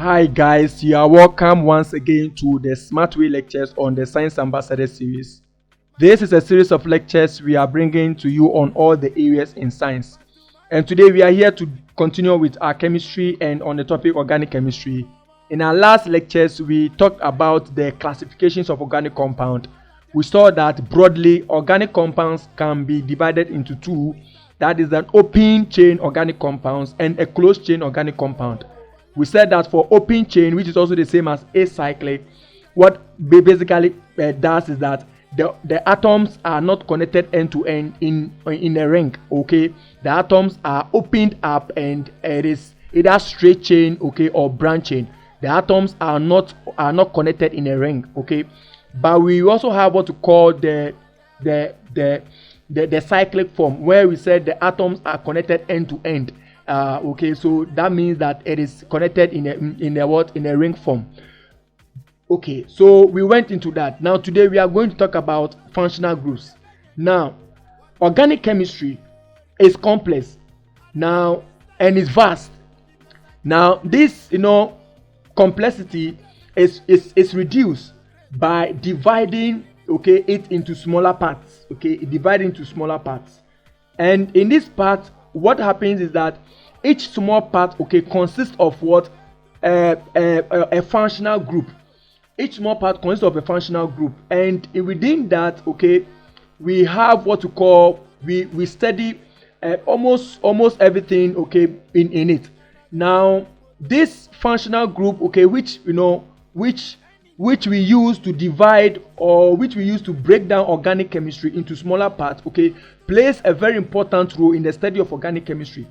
Hi guys, you are welcome once again to the Smart Way lectures on the Science Ambassador series. This is a series of lectures we are bringing to you on all the areas in science. And today we are here to continue with our chemistry and on the topic organic chemistry. In our last lectures, we talked about the classifications of organic compound. We saw that broadly organic compounds can be divided into two, that is an open chain organic compounds and a closed chain organic compound. We said that for open chain, which is also the same as acyclic, what basically does is that the atoms are not connected end to end in a ring. Okay, the atoms are opened up and it is either straight chain, okay, or branching. The atoms are not connected in a ring. Okay, but we also have what to call the cyclic form, where we said the atoms are connected end to end. Okay, so that means that it is connected in a ring form. Okay, so we went into that. Now today we are going to talk about functional groups. Now, organic chemistry is complex now and is vast. Now this complexity is reduced by dividing it into smaller parts. Okay, divided into smaller parts, and in this part what happens is that each small part consists of what a functional group. Each small part consists of a functional group, and within that we have what to call we study almost everything in it. Now this functional group which we use to divide, or which we use to break down organic chemistry into smaller parts, plays a very important role in the study of organic chemistry.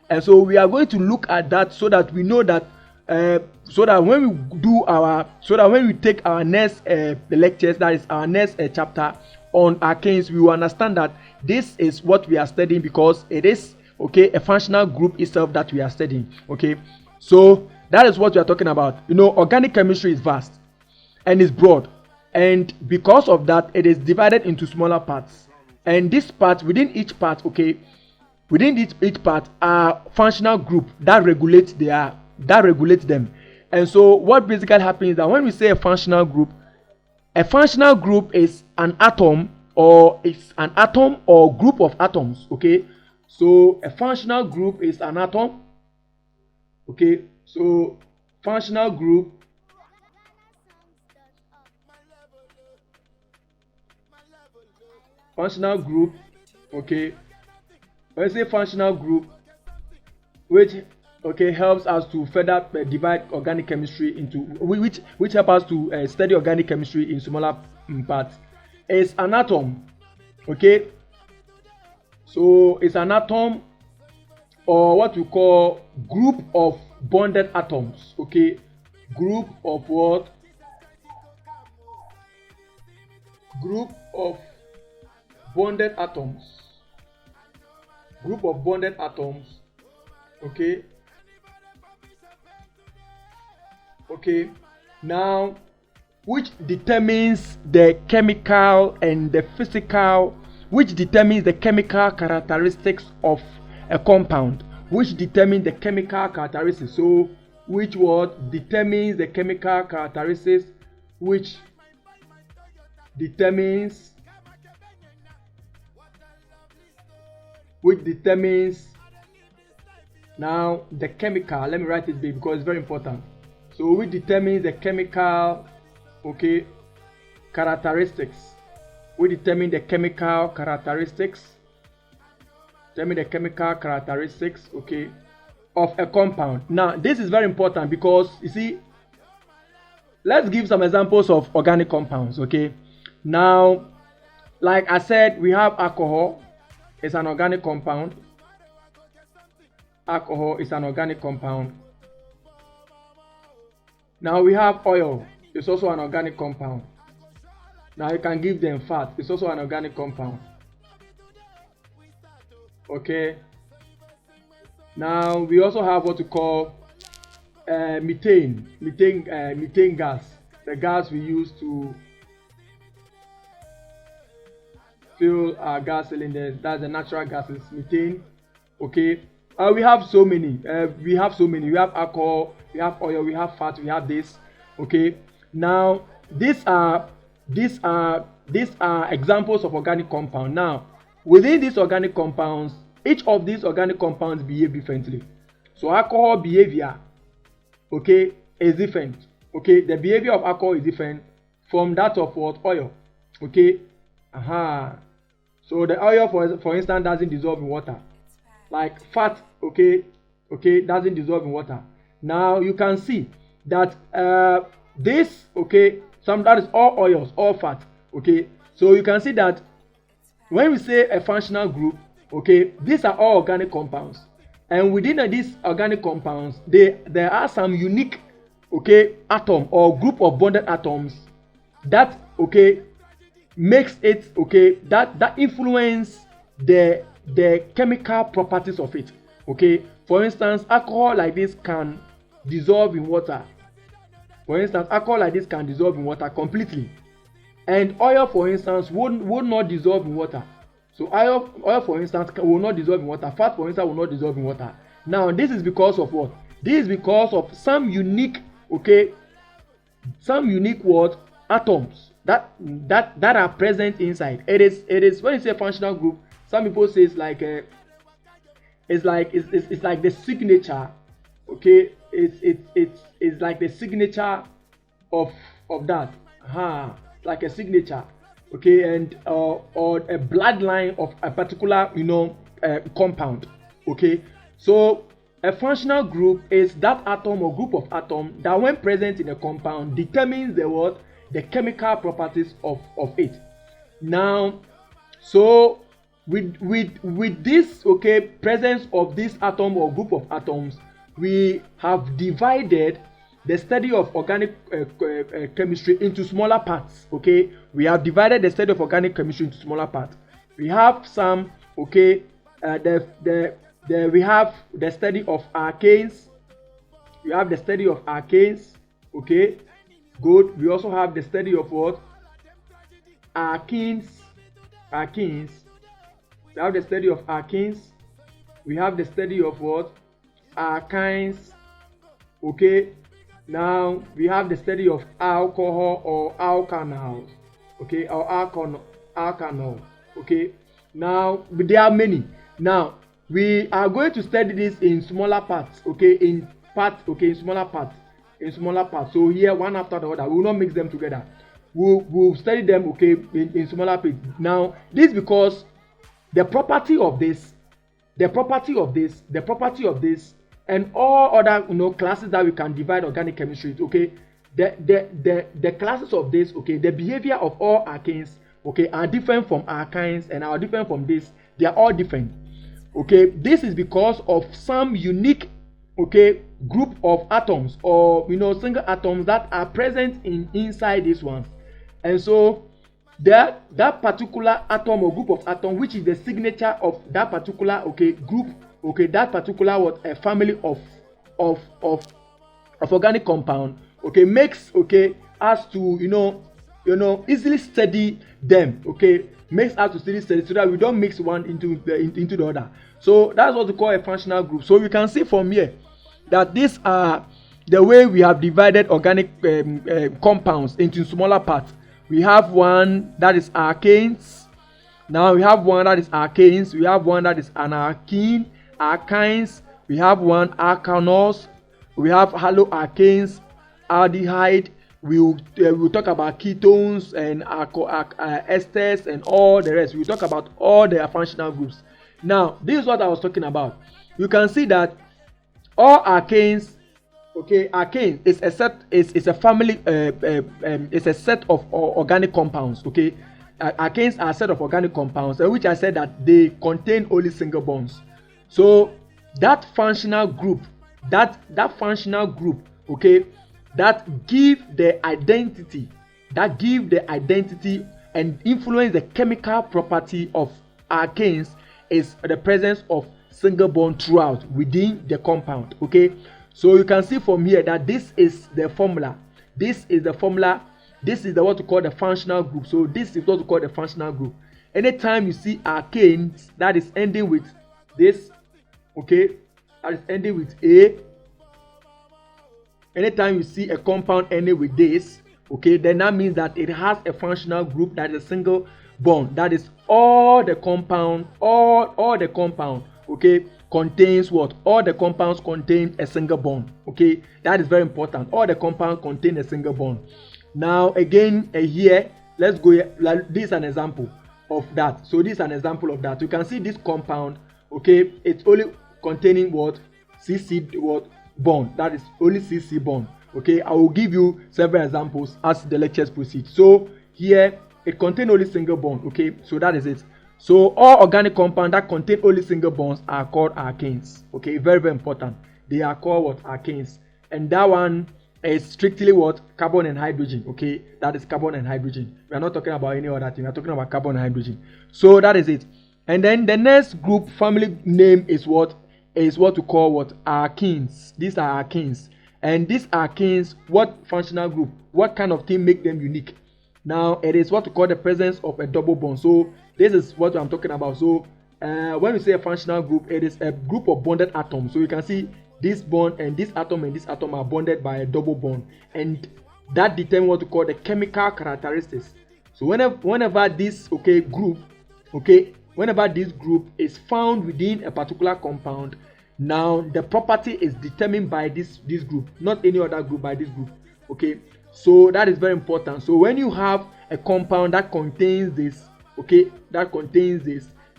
And so we are going to look at that so that we know that so that when we take our next lectures, that is our next chapter on alkanes, we will understand that this is what we are studying, because it is a functional group itself that we are studying. So that is what we are talking about. Organic chemistry is vast and is broad, and because of that it is divided into smaller parts, and this part, within each part are functional group that regulates them. And so what basically happens is that when we say a functional group is an atom, or group of atoms. So a functional group is an atom. So functional group when I say functional group, which helps us to further divide organic chemistry into which help us to study organic chemistry in smaller parts, is an atom. So it's an atom, or what we call group of bonded atoms. Group of what? Group of bonded atoms. Group of bonded atoms. Now, which determines the chemical and the physical, which determines the chemical characteristics of a compound, which determines the chemical characteristics. So which word determines the chemical characteristics, which determines now the chemical. Let me write it big because it's very important. So which determines the chemical characteristics. We determine the chemical characteristics. Of a compound. Now this is very important because you see, let's give some examples of organic compounds. Now, like I said, we have alcohol. It's an organic compound. Alcohol is an organic compound. Now we have oil. It's also an organic compound. Now you can give them fat. It's also an organic compound. Now we also have what we call methane gas, the gas we use to fuel our gas cylinders. That's the natural gases, methane. We have so many. We have alcohol, we have oil, we have fat, we have this. Okay, now these are examples of organic compound. Now within these organic compounds, each of these organic compounds behave differently. So alcohol behavior, okay, is different. Okay, the behavior of alcohol is different from that of what? Oil. Okay, so the oil, for instance, doesn't dissolve in water, like fat. Okay, doesn't dissolve in water. Now you can see that this, okay, that is all oils, all fat. Okay, so you can see that when we say a functional group, okay, these are all organic compounds, and within these organic compounds, there are some unique, okay, atom or group of bonded atoms that, okay, makes it, okay, that influence the chemical properties of it. Okay, for instance, alcohol like this can dissolve in water. For instance, alcohol like this can dissolve in water completely, and oil, for instance, would not dissolve in water. So oil, for instance, will not dissolve in water. Fat, for instance, will not dissolve in water. Now this is because of what? This is because of some unique, okay, some unique what? Atoms that are present inside. It is when you say functional group, some people say it's like it's like the signature. Okay, it's like the signature of that. Like a signature. Okay, and or a bloodline of a particular, compound. Okay, so a functional group is that atom or group of atoms that, when present in a compound, determines the chemical properties of it. Now, so with this, okay, presence of this atom or group of atoms, we have divided the study of organic chemistry into smaller parts. Okay, we have divided the study of organic chemistry into smaller parts. We have some, okay, we have the study of alkanes. We have the study of alkanes. Okay, good. We also have the study of what? Alkenes. We have the study of alkenes. We have the study of what? Alkynes. Okay. Now we have the study of alcohol or alkanals. Okay, or alkanol. Okay. Now there are many. Now we are going to study this in smaller parts. Okay, in smaller parts. So here, one after the other, we will not mix them together. We'll study them, okay, in smaller parts. Now this is because the property of this, and all other, classes that we can divide organic chemistry. Okay, the classes of this, okay, the behavior of all alkanes, okay, are different from alkynes and are different from this. They are all different. Okay, this is because of some unique, okay, group of atoms or single atoms that are present inside this one, and so that particular atom or group of atoms, which is the signature of that particular, okay, group, okay, that particular a family of organic compound, okay, makes, okay, us to easily study them. Okay, makes us to study so that we don't mix one into the other. So that's what we call a functional group. So we can see from here that these are the way we have divided organic compounds into smaller parts. We have one that is alkanes. Now we have one that is alkanes. We have one that is alkynes. We have one alkanols. We have haloalkanes, aldehyde. We'll talk about ketones and esters and all the rest. We'll talk about all the functional groups. Now, this is what I was talking about. You can see that all alkanes, okay, alkane is a set, is a family, it's a set of organic compounds. Okay, alkanes are a set of organic compounds, which I said that they contain only single bonds. So that functional group, okay, that give the identity and influence the chemical property of alkanes is the presence of single bond throughout within the compound. Okay, so you can see from here that this is the formula. This is what we call the functional group. So this is what we call the functional group. Anytime you see alkanes that is ending with this, okay, that is ending with A, anytime you see a compound ending with this, okay, then that means that it has a functional group that is a single bond. That is all the compound, all the compound, okay, contains what? All the compounds contain a single bond. Okay, that is very important. All the compounds contain a single bond. Now again, here, let's go here. This is an example of that. So this is an example of that. You can see this compound, okay, it's only containing what? CC what bond. That is only CC bond. Okay, I will give you several examples as the lectures proceed. So here it contains only single bond. Okay, so that is it. So all organic compounds that contain only single bonds are called alkanes. Okay, very, very important. They are called what? Alkanes. And that one is strictly what? Carbon and hydrogen. Okay, that is carbon and hydrogen. We are not talking about any other thing. We are talking about carbon and hydrogen. So that is it. And then the next group family name is what? Is what we call what? Alkenes. These are alkenes. And these alkenes, what functional group? What kind of thing make them unique? Now it is what we call the presence of a double bond. So this is what I'm talking about. So when we say a functional group, it is a group of bonded atoms. So you can see this bond and this atom are bonded by a double bond, and that determines what we call the chemical characteristics. So whenever this group is found within a particular compound, now the property is determined by this group, not any other group, by this group. Okay, so that is very important. So when you have a compound that contains this,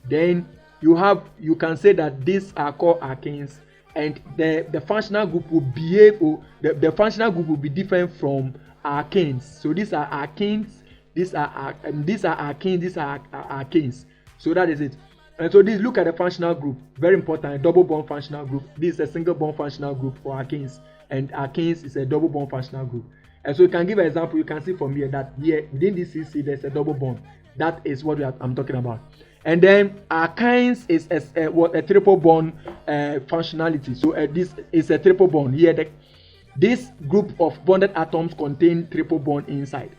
then you can say that these are called alkanes, and the functional group will behave, the functional group will be different from alkanes. So these are alkanes, these are alkanes, these are alkanes. So that is it. And so this, look at the functional group, very important. A double bond functional group. This is a single bond functional group for alkanes, and alkanes is a double bond functional group. And so you can give an example. You can see from here that here within this CC there's a double bond. That is what I'm talking about. And then alkynes is a triple bond functionality. So this is a triple bond. Here this group of bonded atoms contain triple bond inside.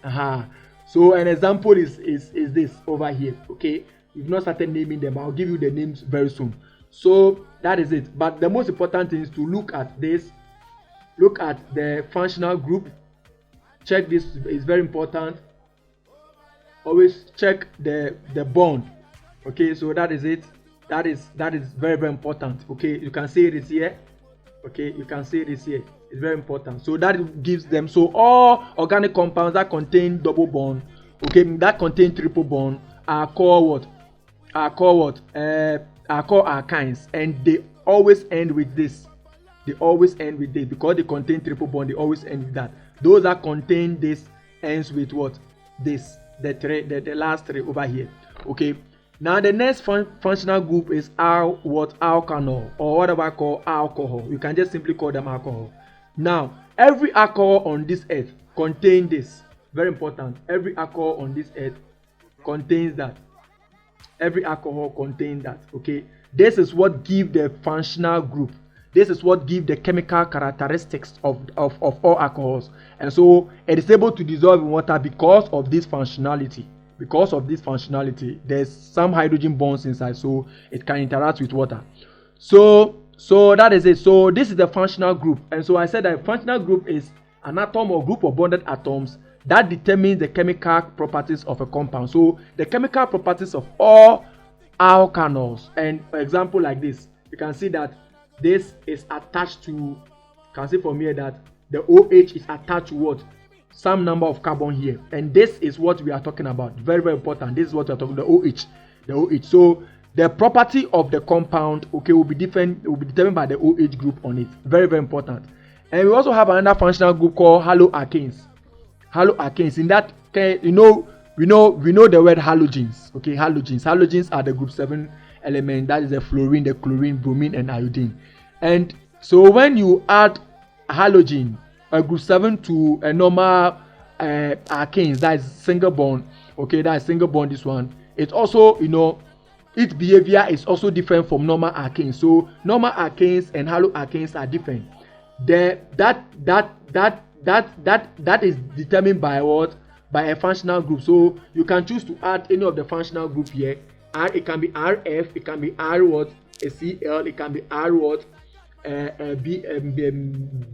So an example is this over here. Okay, we've not started naming them. I'll give you the names very soon. So that is it. But the most important thing is to look at this. Look at the functional group. Check this, is very important. Always check the bond. Okay, so that is it. That is very, very important. Okay, you can see it is here. Okay, you can see it is here. It's very important. So that gives them, so all organic compounds that contain double bond, okay, that contain triple bond are called what? Are called alkynes, and they always end with this. They always end with this because they contain triple bond. They always end with that. Those that contain this ends with what? This, the last three over here. Okay. Now the next functional group is alkanol, or what I call alcohol. You can just simply call them alcohol. Now every alcohol on this earth contains this. Very important. Every alcohol on this earth contains that. Every alcohol contains that. Okay. This is what gives the functional group. This is what gives the chemical characteristics of all alcohols. And so it is able to dissolve in water because of this functionality. Because of this functionality, there's some hydrogen bonds inside, so it can interact with water. So that is it. So this is the functional group. And so I said that functional group is an atom or group of bonded atoms that determines the chemical properties of a compound. So the chemical properties of all alkanols, and for example like this, you can see that this is attached to, you can see from here that the OH is attached to what? Some number of carbon here, and this is what we are talking about. Very, very important. This is what we are talking about, the OH. So the property of the compound, okay, will be different. It will be determined by the OH group on it. Very, very important. And we also have another functional group called haloalkanes. Haloalkanes. In that case, we know the word halogens. Okay, halogens are the group 7 element. That is the fluorine, the chlorine, bromine, and iodine. And so when you add halogen, group 7 to a normal alkanes, that is single bond. Okay, that is single bond. This one, it's also, its behavior is also different from normal alkanes. So normal alkanes and haloalkanes are different. That is determined by what? By a functional group. So you can choose to add any of the functional group here. It can be RF, it can be R what? A Cl, it can be R what?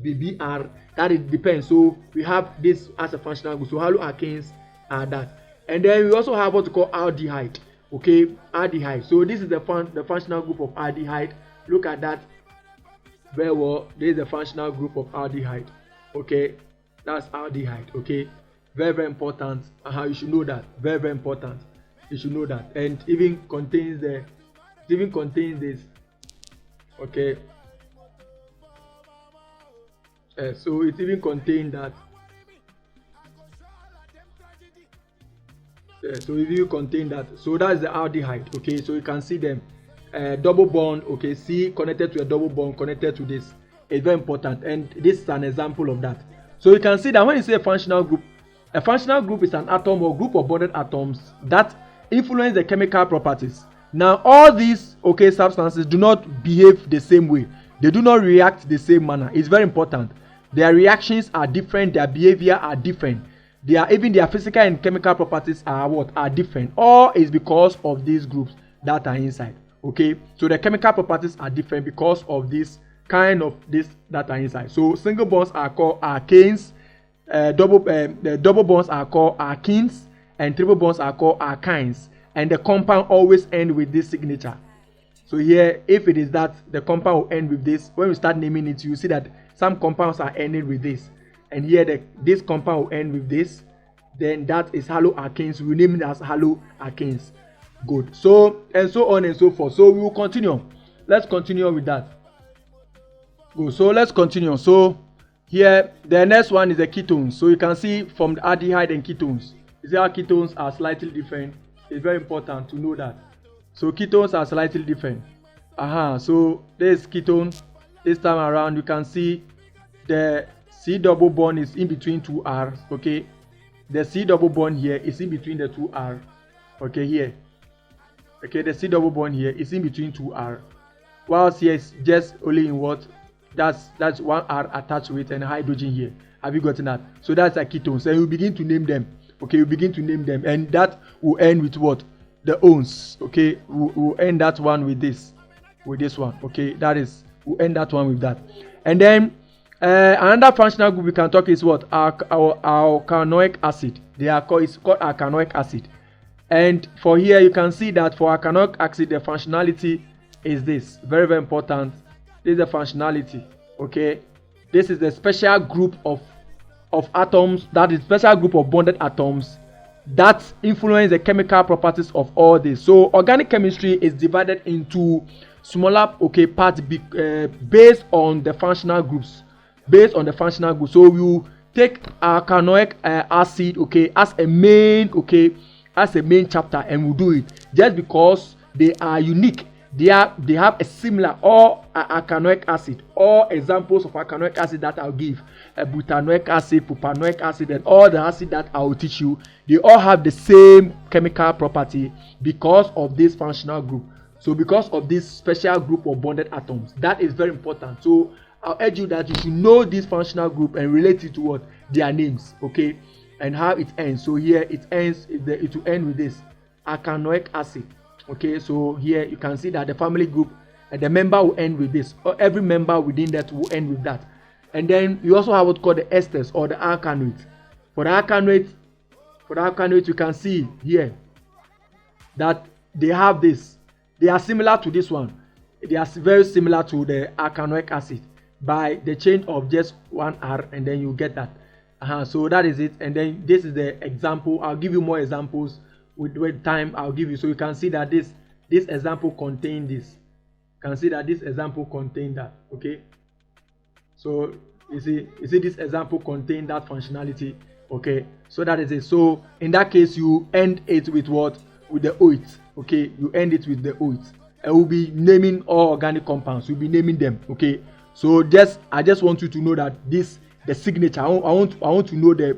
BBR. That it depends. So we have this as a functional group. So haloalkanes are that, and then we also have what we call aldehyde. Okay, aldehyde. So this is the functional group of aldehyde. Look at that very well. This is the functional group of aldehyde. Okay, that's aldehyde. Okay, very important. You should know that. Very important. You should know that. And even contains this. Okay. So it even contains that. So if you contain that, so that's the aldehyde. Okay, so you can see them, double bond. Okay, C connected to a double bond connected to this. It's very important, and this is an example of that. So you can see that when you say a functional group is an atom or group of bonded atoms that influence the chemical properties. Now all these substances do not behave the same way. They do not react the same manner. It's very important. Their reactions are different. Their behavior are different. Even their physical and chemical properties are different. All is because of these groups that are inside. Okay, so the chemical properties are different because of this that are inside. So single bonds are called alkanes, the double bonds are called alkenes, and triple bonds are called alkynes. And the compound always end with this signature. So here, if it is that, the compound will end with this. When we start naming it, you see that some compounds are ending with this. And here this compound will end with this. Then that is haloalkanes. We name it as haloalkanes. Good. So and so on and so forth. So we will continue. Let's continue with that. Good. So let's continue. So here the next one is the ketones. So you can see from the aldehyde and ketones. You see how ketones are slightly different. It's very important to know that. So ketones are slightly different. So this ketone. This time around you can see the C double bond is in between two R's. Okay, the C double bond here is in between the two R. Okay, here. Okay, the C double bond here is in between two R. Whilst here is just only in what? That's one R attached with and hydrogen here. Have you gotten that? So that's a ketone. So you begin to name them. Okay, you begin to name them, and that will end with what? The ones. Okay, we'll end that one with this one. Okay, we'll end that one with that, and then another functional group we can talk is what? Alkanoic acid. It's called alkanoic acid. And for here you can see that for alkanoic acid the functionality is this. Very, very important. This is the functionality. Okay, this is the special group of atoms, that is special group of bonded atoms that influence the chemical properties of all this. So organic chemistry is divided into smaller parts based on the functional groups. So we take alkanoic acid as a main chapter, and we'll do it just because they are unique. They have a similar alkanoic acid. All examples of alkanoic acid that I'll give, butanoic acid, propanoic acid, and all the acid that I will teach you, they all have the same chemical property because of this functional group. So because of this special group of bonded atoms, that is very important. So I'll urge you that you should know this functional group and relate it to what? Their names, okay, and how it ends. So here it ends. It will end with this alkanoic acid. Okay, so here you can see that the family group and the member will end with this. Or every member within that will end with that. And then you also have what's called the esters or the alkanoids. For the alkanoids, you can see here that they have this. They are similar to this one. They are very similar to the alkanoic acid by the change of just one R, and then you get that. So that is it. And then this is the example. I'll give you more examples with time. I'll give you, so you can see that this example contains this. You can see that this example contains that. Okay, so you see this example contains that functionality. Okay, so that is it. So in that case, you end it with what? With the oit. Okay, you end it with the oit. And we'll be naming all organic compounds. We'll be naming them. Okay, so I just want you to know that the signature. I want to know the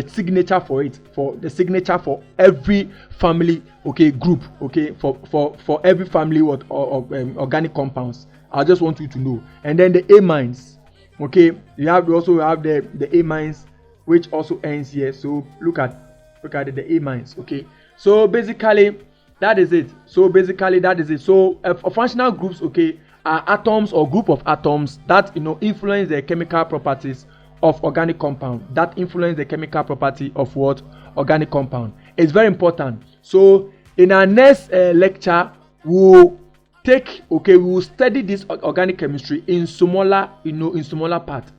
signature for it, for the signature for every family group, for every family of organic compounds. I just want you to know. And then the amines, you also have the amines, which also ends here. So look at the amines. So basically that is it. So functional groups are atoms or group of atoms that influence the chemical properties of organic compound. That influence the chemical property of what? Organic compound. It's very important. So in our next lecture, we will study this organic chemistry in smaller parts.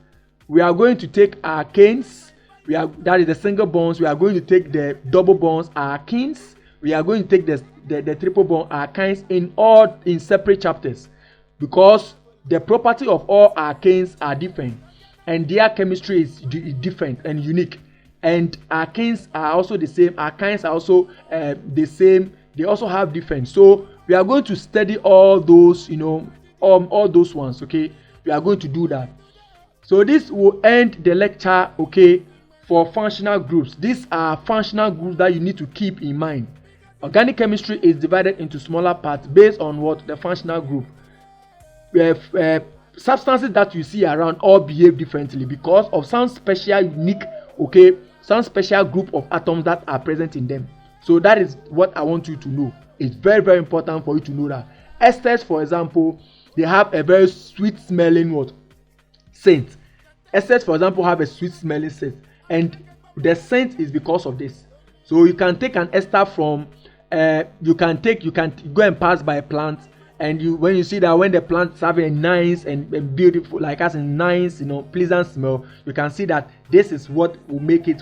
We are going to take alkanes. That is the single bonds. We are going to take the double bonds, alkenes. We are going to take the triple bond, alkynes, in separate chapters, because the property of all alkanes are different and their chemistry is different and unique. And alkanes are also the same. Alkynes are also the same. They also have different. So we are going to study all those, all those ones. Okay, we are going to do that. So this will end the lecture. Okay, for functional groups. These are functional groups that you need to keep in mind. Organic chemistry is divided into smaller parts based on what? The functional group. Substances that you see around all behave differently because of some special unique, some special group of atoms that are present in them. So that is what I want you to know. It's very, very important for you to know that. Esters, for example, they have a very sweet smelling scent. Esters, for example, have a sweet smelling scent, and the scent is because of this. So you can take an ester from you can go and pass by a plant, and when you see that when the plants have a nice and beautiful, like as a nice, pleasant smell, you can see that this is what will make it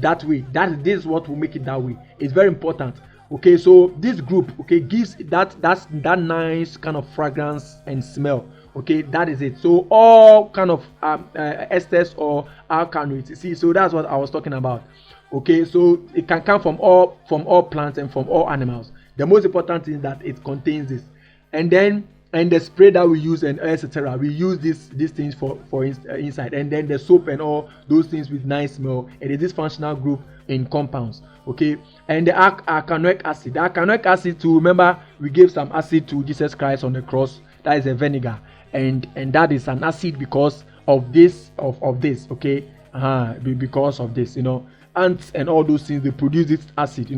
that way. This is what will make it that way. It's very important. Okay, so this group, gives that nice kind of fragrance and smell. Okay, that is it. So all kind of esters or alkanoids. You see, so that's what I was talking about. Okay, so it can come from all plants and from all animals. The most important thing is that it contains this, and the spray that we use and etc. We use these things for inside, and then the soap and all those things with nice smell. It is this functional group in compounds. Okay, and the arachidonic acid. The arachidonic acid, to remember, we gave some acid to Jesus Christ on the cross. That is a vinegar, and that is an acid because of this of this. Okay, because of this, ants and all those things, they produce this acid.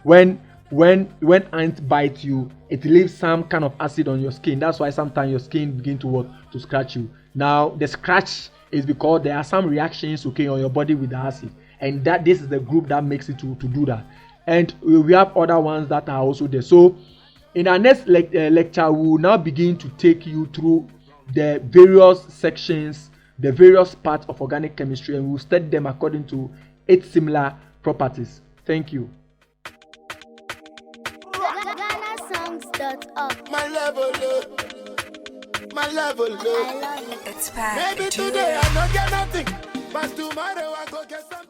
When ants bite you, it leaves some kind of acid on your skin. That's why sometimes your skin begin to scratch you. Now the scratch is because there are some reactions on your body with the acid, and this is the group that makes it to do that. And we have other ones that are also there. So in our next lecture, we will now begin to take you through the various sections, the various parts of organic chemistry, and we will study them according to its similar properties. Thank you. My level, it's packed. Maybe today I don't get nothing, but tomorrow I go get something.